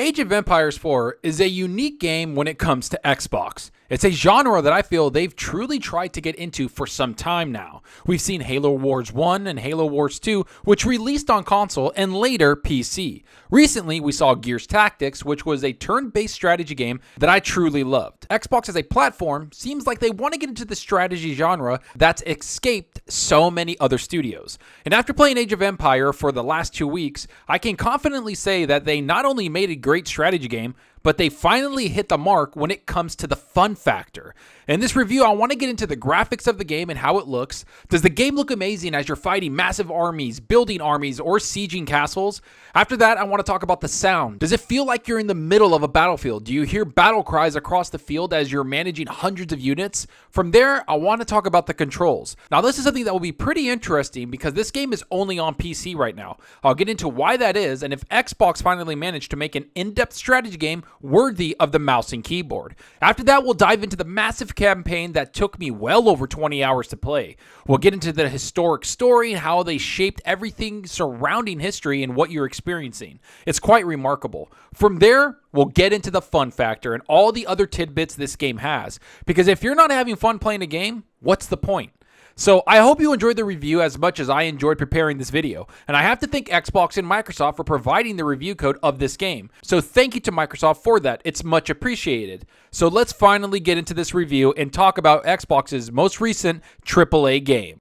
Age of Empires 4 is a unique game when it comes to Xbox. It's a genre that I feel they've truly tried to get into for some time now. We've seen Halo Wars 1 and Halo Wars 2, which released on console and later PC. Recently, we saw Gears Tactics, which was a turn-based strategy game that I truly loved. Xbox as a platform seems like they want to get into the strategy genre that's escaped so many other studios. And after playing Age of Empire for the last 2 weeks, I can confidently say that they not only made a great strategy game, but they finally hit the mark when it comes to the fun factor. In this review, I want to get into the graphics of the game and how it looks. Does the game look amazing as you're fighting massive armies, building armies, or sieging castles? After that, I want to talk about the sound. Does it feel like you're in the middle of a battlefield? Do you hear battle cries across the field as you're managing hundreds of units? From there, I want to talk about the controls. Now, this is something that will be pretty interesting because this game is only on PC right now. I'll get into why that is and if Xbox finally managed to make an in-depth strategy game worthy of the mouse and keyboard. After that, we'll dive into the massive campaign that took me well over 20 hours to play. We'll get into the historic story and how they shaped everything surrounding history and what you're experiencing. It's quite remarkable. From there, we'll get into the fun factor and all the other tidbits this game has. Because if you're not having fun playing a game, what's the point? So I hope you enjoyed the review as much as I enjoyed preparing this video, and I have to thank Xbox and Microsoft for providing the review code of this game. So thank you to Microsoft for that, it's much appreciated. So let's finally get into this review and talk about Xbox's most recent AAA game.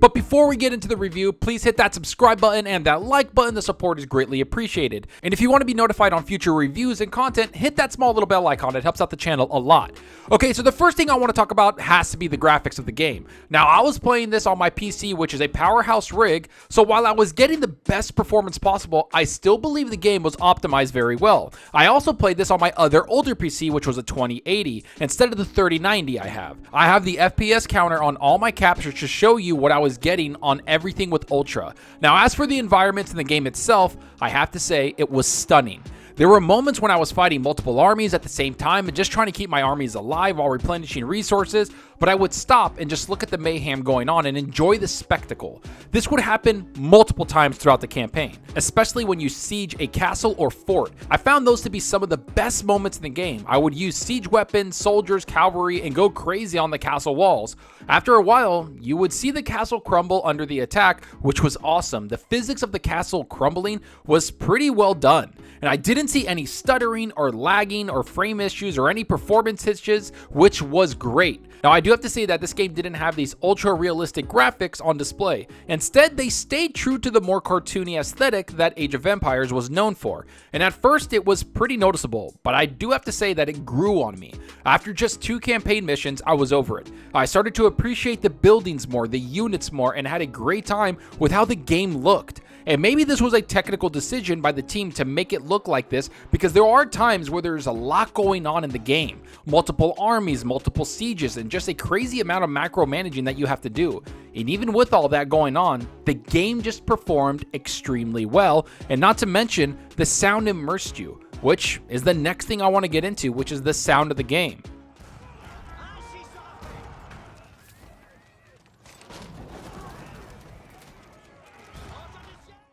But before we get into the review, please hit that subscribe button and that like button. The support is greatly appreciated. And if you want to be notified on future reviews and content, hit that small little bell icon. It helps out the channel a lot. Okay, so the first thing I want to talk about has to be the graphics of the game. Now, I was playing this on my PC, which is a powerhouse rig, so while I was getting the best performance possible, I still believe the game was optimized very well. I also played this on my other older PC, which was a 2080, instead of the 3090 I have. I have the FPS counter on all my captures to show you what I was getting on everything with Ultra. Now, as for the environments in the game itself, I have to say it was stunning. There were moments when I was fighting multiple armies at the same time and just trying to keep my armies alive while replenishing resources, but I would stop and just look at the mayhem going on and enjoy the spectacle. This would happen multiple times throughout the campaign, especially when you siege a castle or fort. I found those to be some of the best moments in the game. I would use siege weapons, soldiers, cavalry, and go crazy on the castle walls. After a while, you would see the castle crumble under the attack, which was awesome. The physics of the castle crumbling was pretty well done, and I didn't see any stuttering or lagging or frame issues or any performance hitches, which was great. Now, I do have to say that this game didn't have these ultra realistic graphics on display. Instead, they stayed true to the more cartoony aesthetic that Age of Empires was known for. And at first, it was pretty noticeable, but I do have to say that it grew on me. After just 2 campaign missions, I was over it. I started to appreciate the buildings more, the units more, and had a great time with how the game looked. And maybe this was a technical decision by the team to make it look like this, because there are times where there's a lot going on in the game. Multiple armies, multiple sieges, and just a crazy amount of macro managing that you have to do. And even with all that going on, the game just performed extremely well, and not to mention, the sound immersed you, which is the next thing I want to get into, which is the sound of the game.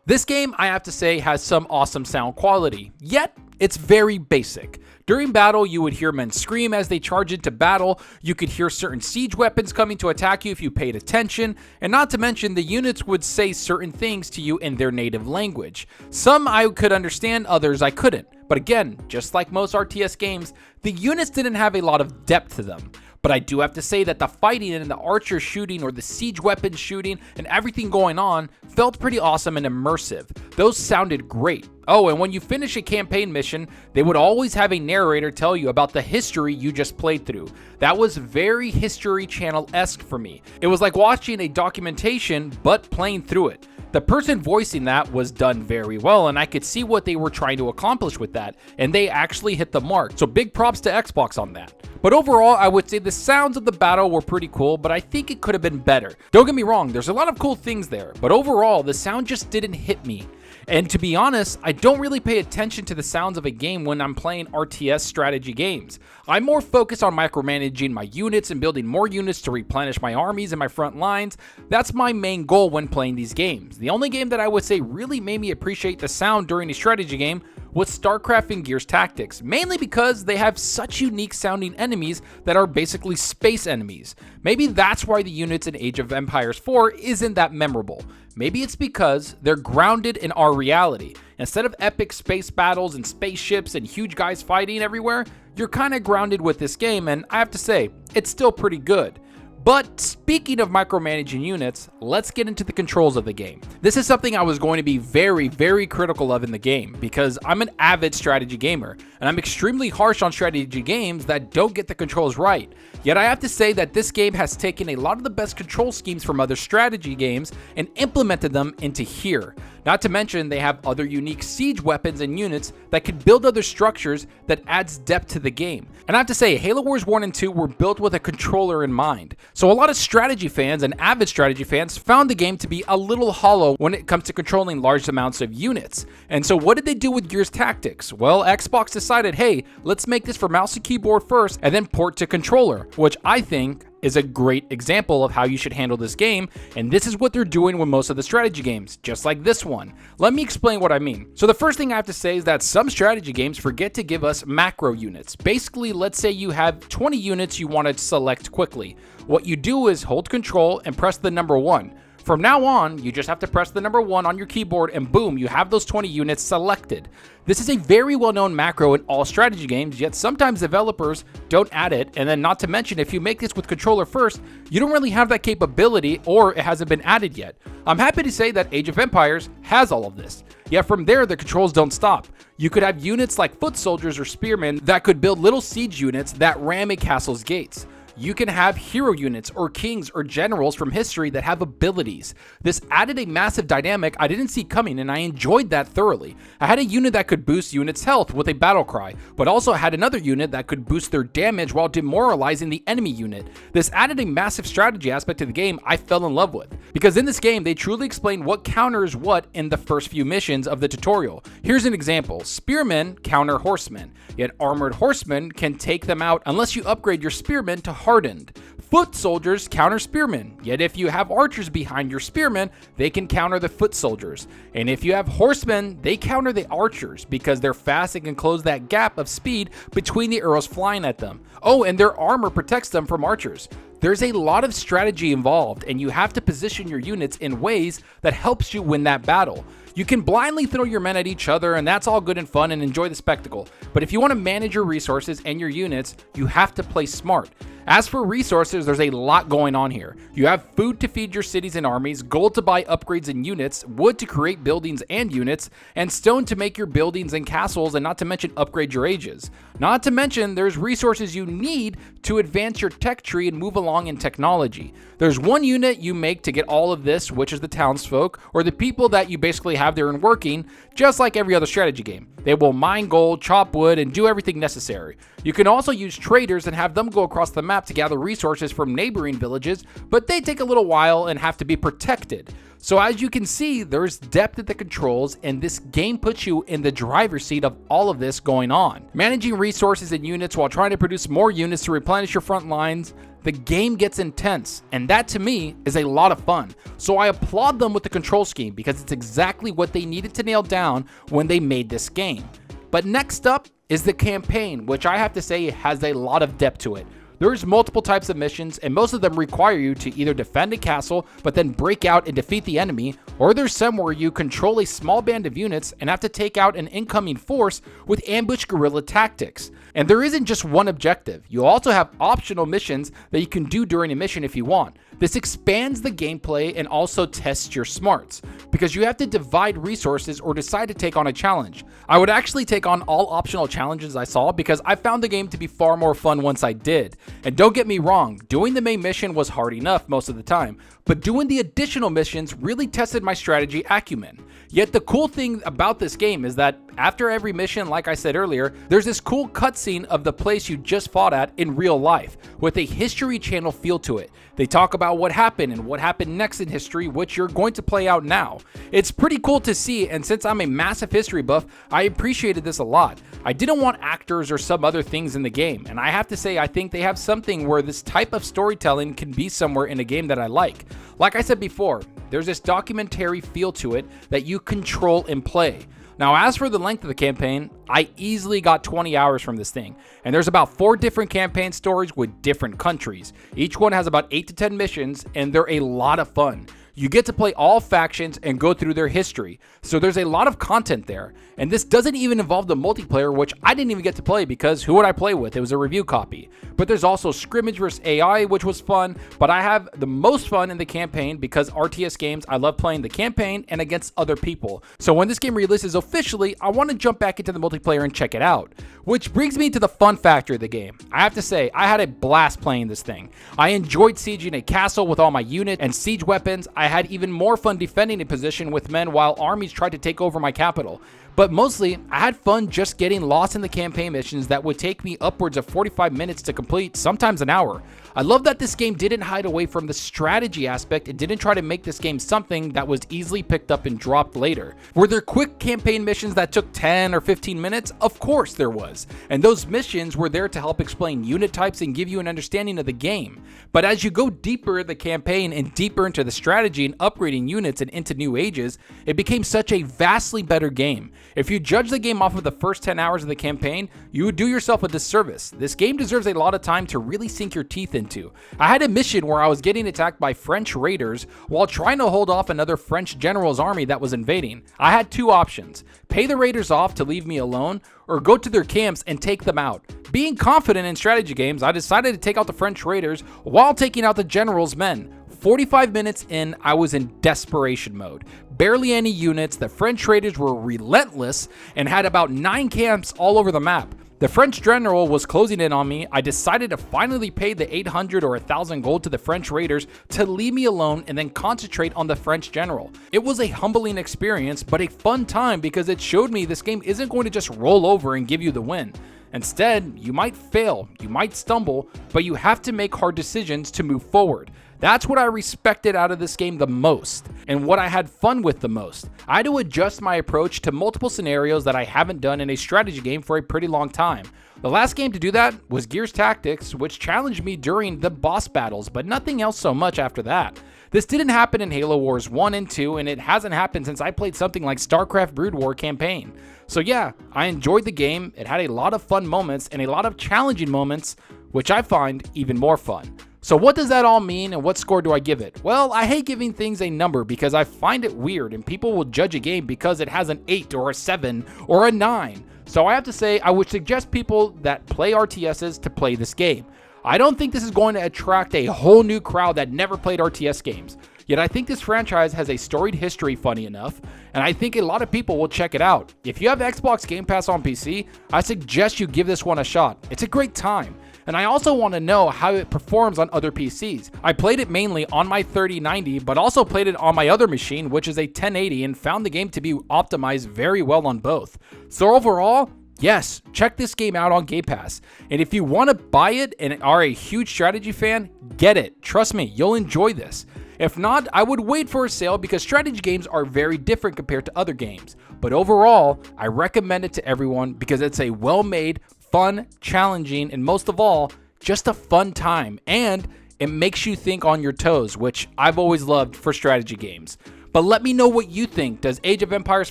This game, I have to say, has some awesome sound quality, yet it's very basic. During battle, you would hear men scream as they charge into battle, you could hear certain siege weapons coming to attack you if you paid attention, and not to mention the units would say certain things to you in their native language. Some I could understand, others I couldn't. But again, just like most RTS games, the units didn't have a lot of depth to them. But I do have to say that the fighting and the archer shooting or the siege weapon shooting and everything going on felt pretty awesome and immersive. Those sounded great. Oh, and when you finish a campaign mission, they would always have a narrator tell you about the history you just played through. That was very History Channel-esque for me. It was like watching a documentation, but playing through it. The person voicing that was done very well, and I could see what they were trying to accomplish with that, and they actually hit the mark. So big props to Xbox on that. But overall, I would say the sounds of the battle were pretty cool, but I think it could have been better. Don't get me wrong, there's a lot of cool things there, but overall, the sound just didn't hit me. And to be honest, I don't really pay attention to the sounds of a game when I'm playing RTS strategy games. I'm more focused on micromanaging my units and building more units to replenish my armies and my front lines. That's my main goal when playing these games. The only game that I would say really made me appreciate the sound during a strategy game was StarCraft and Gears Tactics, mainly because they have such unique sounding enemies that are basically space enemies. Maybe that's why the units in Age of Empires 4 isn't that memorable. Maybe it's because they're grounded in our reality. Instead of epic space battles and spaceships and huge guys fighting everywhere, you're kind of grounded with this game, and I have to say, it's still pretty good. But speaking of micromanaging units, let's get into the controls of the game. This is something I was going to be very critical of in the game because I'm an avid strategy gamer and I'm extremely harsh on strategy games that don't get the controls right. Yet I have to say that this game has taken a lot of the best control schemes from other strategy games and implemented them into here. Not to mention they have other unique siege weapons and units that can build other structures that adds depth to the game. And I have to say, Halo Wars 1 and 2 were built with a controller in mind. So a lot of strategy fans and avid strategy fans found the game to be a little hollow when it comes to controlling large amounts of units. And so what did they do with Gears Tactics? Well, Xbox decided, hey, let's make this for mouse and keyboard first and then port to controller, which I think is a great example of how you should handle this game, and this is what they're doing with most of the strategy games, just like this one. Let me explain what I mean. So the first thing I have to say is that some strategy games forget to give us macro units. Basically, let's say you have 20 units you want to select quickly. What you do is hold control and press the number 1. From now on, you just have to press the number 1 on your keyboard and boom, you have those 20 units selected. This is a very well-known macro in all strategy games, yet sometimes developers don't add it, and then not to mention, if you make this with controller first, you don't really have that capability or it hasn't been added yet. I'm happy to say that Age of Empires has all of this. Yet from there, the controls don't stop. You could have units like foot soldiers or spearmen that could build little siege units that ram a castle's gates. You can have hero units or kings or generals from history that have abilities. This added a massive dynamic I didn't see coming, and I enjoyed that thoroughly. I had a unit that could boost units' health with a battle cry, but also had another unit that could boost their damage while demoralizing the enemy unit. This added a massive strategy aspect to the game I fell in love with, because in this game they truly explain what counters what in the first few missions of the tutorial. Here's an example. Spearmen counter horsemen, yet armored horsemen can take them out unless you upgrade your spearmen to hardened. Foot soldiers counter spearmen, yet if you have archers behind your spearmen, they can counter the foot soldiers. And if you have horsemen, they counter the archers because they're fast and can close that gap of speed between the arrows flying at them. Oh, and their armor protects them from archers. There's a lot of strategy involved, and you have to position your units in ways that helps you win that battle. You can blindly throw your men at each other, and that's all good and fun and enjoy the spectacle. But if you want to manage your resources and your units, you have to play smart. As for resources, there's a lot going on here. You have food to feed your cities and armies, gold to buy upgrades and units, wood to create buildings and units, and stone to make your buildings and castles, and not to mention upgrade your ages. Not to mention, there's resources you need to advance your tech tree and move along in technology. There's one unit you make to get all of this, which is the townsfolk, or the people that you basically have there and working, just like every other strategy game. They will mine gold, chop wood, and do everything necessary. You can also use traders and have them go across the map to gather resources from neighboring villages, but they take a little while and have to be protected. So as you can see, there's depth at the controls, and this game puts you in the driver's seat of all of this going on. Managing resources and units while trying to produce more units to replenish your front lines, the game gets intense, and that to me is a lot of fun. So I applaud them with the control scheme because it's exactly what they needed to nail down when they made this game. But next up is the campaign, which I have to say has a lot of depth to it. There's multiple types of missions, and most of them require you to either defend a castle, but then break out and defeat the enemy, or there's some where you control a small band of units and have to take out an incoming force with ambush guerrilla tactics. And there isn't just one objective. You also have optional missions that you can do during a mission if you want. This expands the gameplay and also tests your smarts, because you have to divide resources or decide to take on a challenge. I would actually take on all optional challenges I saw because I found the game to be far more fun once I did. And don't get me wrong, doing the main mission was hard enough most of the time, but doing the additional missions really tested my strategy acumen. Yet the cool thing about this game is that after every mission, like I said earlier, there's this cool cutscene of the place you just fought at in real life, with a History Channel feel to it. They talk about what happened and what happened next in history, which you're going to play out now. It's pretty cool to see, and since I'm a massive history buff, I appreciated this a lot. I didn't want actors or some other things in the game, and I have to say I think they have something where this type of storytelling can be somewhere in a game that I like. Like I said before, there's this documentary feel to it that you control and play. Now, as for the length of the campaign, I easily got 20 hours from this thing, and there's about 4 different campaign stories with different countries. Each one has about 8 to 10 missions, and they're a lot of fun. You get to play all factions and go through their history, so there's a lot of content there. And this doesn't even involve the multiplayer, which I didn't even get to play because who would I play with? It was a review copy. But there's also scrimmage versus AI, which was fun, but I have the most fun in the campaign because RTS games, I love playing the campaign and against other people. So when this game releases officially, I want to jump back into the multiplayer and check it out. Which brings me to the fun factor of the game. I have to say, I had a blast playing this thing. I enjoyed sieging a castle with all my units and siege weapons. I had even more fun defending a position with men while armies tried to take over my capital. But mostly, I had fun just getting lost in the campaign missions that would take me upwards of 45 minutes to complete, sometimes an hour. I love that this game didn't hide away from the strategy aspect and didn't try to make this game something that was easily picked up and dropped later. Were there quick campaign missions that took 10 or 15 minutes? Of course there was. And those missions were there to help explain unit types and give you an understanding of the game. But as you go deeper in the campaign and deeper into the strategy and upgrading units and into new ages, it became such a vastly better game. If you judge the game off of the first 10 hours of the campaign, you would do yourself a disservice. This game deserves a lot of time to really sink your teeth into. I had a mission where I was getting attacked by French raiders while trying to hold off another French general's army that was invading. I had 2 options: pay the raiders off to leave me alone, or go to their camps and take them out. Being confident in strategy games, I decided to take out the French raiders while taking out the general's men. 45 minutes in, I was in desperation mode. Barely any units, the French raiders were relentless and had about 9 camps all over the map. The French general was closing in on me. I decided to finally pay the 800 or 1000 gold to the French raiders to leave me alone and then concentrate on the French general. It was a humbling experience, but a fun time because it showed me this game isn't going to just roll over and give you the win. Instead, you might fail, you might stumble, but you have to make hard decisions to move forward. That's what I respected out of this game the most, and what I had fun with the most. I had to adjust my approach to multiple scenarios that I haven't done in a strategy game for a pretty long time. The last game to do that was Gears Tactics, which challenged me during the boss battles, but nothing else so much after that. This didn't happen in Halo Wars 1 and 2, and it hasn't happened since I played something like StarCraft Brood War campaign. So yeah, I enjoyed the game. It had a lot of fun moments and a lot of challenging moments, which I find even more fun. So what does that all mean, and what score do I give it? Well, I hate giving things a number because I find it weird and people will judge a game because it has an 8 or a 7 or a 9. So I have to say I would suggest people that play RTSs to play this game. I don't think this is going to attract a whole new crowd that never played RTS games. Yet I think this franchise has a storied history, funny enough, and I think a lot of people will check it out. If you have Xbox Game Pass on PC, I suggest you give this one a shot. It's a great time. And I also want to know how it performs on other PCs. I played it mainly on my 3090, but also played it on my other machine, which is a 1080, and found the game to be optimized very well on both. So overall, yes, check this game out on Game Pass. And if you want to buy it and are a huge strategy fan, get it. Trust me, you'll enjoy this. If not, I would wait for a sale because strategy games are very different compared to other games. But overall, I recommend it to everyone because it's a well-made, fun, challenging, and most of all, just a fun time. And it makes you think on your toes, which I've always loved for strategy games. But let me know what you think. Does Age of Empires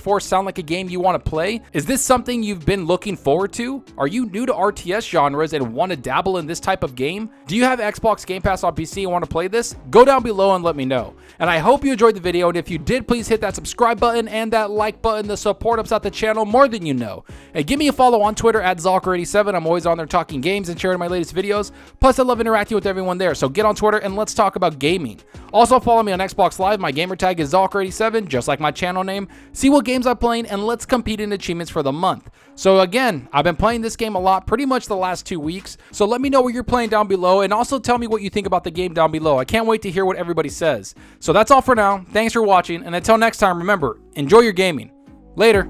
4 sound like a game you want to play? Is this something you've been looking forward to? Are you new to RTS genres and want to dabble in this type of game? Do you have Xbox Game Pass on PC and want to play this? Go down below and let me know. And I hope you enjoyed the video, and if you did, please hit that subscribe button and that like button. The support helps out the channel more than you know. And give me a follow on Twitter at Zalker87. I'm always on there talking games and sharing my latest videos. Plus, I love interacting with everyone there, so get on Twitter and let's talk about gaming. Also, follow me on Xbox Live. My gamertag is Zalker87, just like my channel name. See what games I'm playing, and let's compete in achievements for the month. So again, I've been playing this game a lot, pretty much the last 2 weeks. So let me know what you're playing down below, and also tell me what you think about the game down below. I can't wait to hear what everybody says. So that's all for now. Thanks for watching, and until next time, remember, enjoy your gaming. Later.